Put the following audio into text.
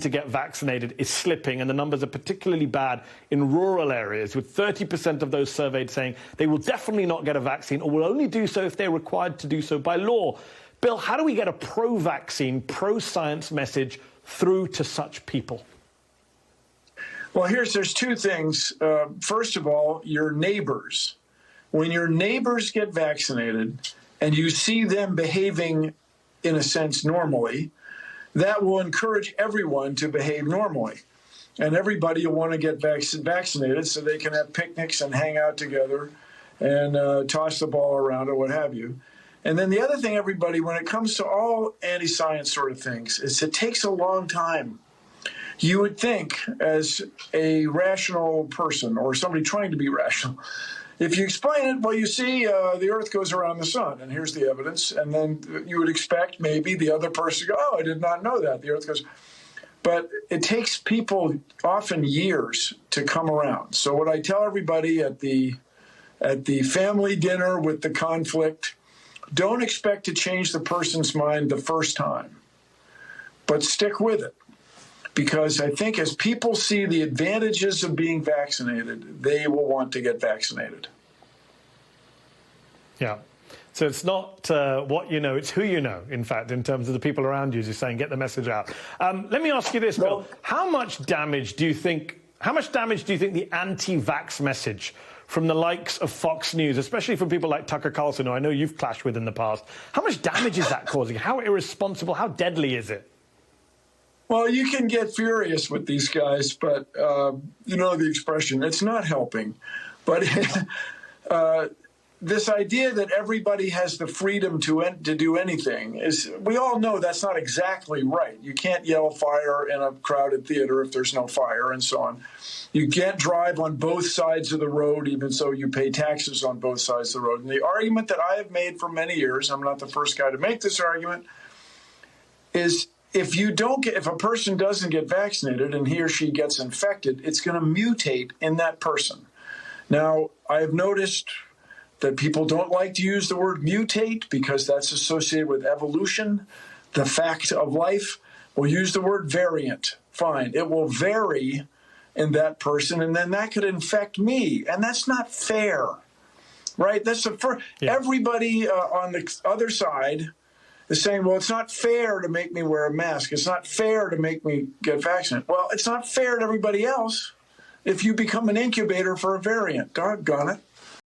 to get vaccinated is slipping, and the numbers are particularly bad in rural areas, with 30% of those surveyed saying they will definitely not get a vaccine or will only do so if they're required to do so by law. Bill, how do we get a pro-vaccine, pro-science message through to such people? Well, there's two things. First of all, your neighbors. When your neighbors get vaccinated and you see them behaving, in a sense, normally, that will encourage everyone to behave normally. And everybody will want to get vaccinated so they can have picnics and hang out together and toss the ball around or what have you. And then the other thing, everybody, when it comes to all anti-science sort of things, is it takes a long time. You would think, as a rational person or somebody trying to be rational, if you explain it, well, you see, the Earth goes around the sun, and here's the evidence. And then you would expect maybe the other person to go, oh, I did not know that. The Earth goes. But it takes people often years to come around. So what I tell everybody at the family dinner with the conflict, don't expect to change the person's mind the first time, but stick with it. Because I think as people see the advantages of being vaccinated, they will want to get vaccinated. Yeah. So it's not what you know, it's who you know, in fact, in terms of the people around you, as you're saying, get the message out. Let me ask you this, Bill. How much damage do you think the anti-vax message from the likes of Fox News, especially from people like Tucker Carlson, who I know you've clashed with in the past, how much damage is that causing? How irresponsible, how deadly is it? Well, you can get furious with these guys, but you know the expression, it's not helping. But this idea that everybody has the freedom to do anything is, we all know that's not exactly right. You can't yell fire in a crowded theater if there's no fire and so on. You can't drive on both sides of the road, even so you pay taxes on both sides of the road. And the argument that I have made for many years, I'm not the first guy to make this argument, is if a person doesn't get vaccinated and he or she gets infected, it's going to mutate in that person. Now, I have noticed that people don't like to use the word mutate because that's associated with evolution, the fact of life. We'll use the word variant. Fine. It will vary in that person, and then that could infect me. And that's not fair, right? That's the first. Yeah. Everybody on the other side is saying, well, it's not fair to make me wear a mask. It's not fair to make me get vaccinated. Well, it's not fair to everybody else if you become an incubator for a variant. Doggone it.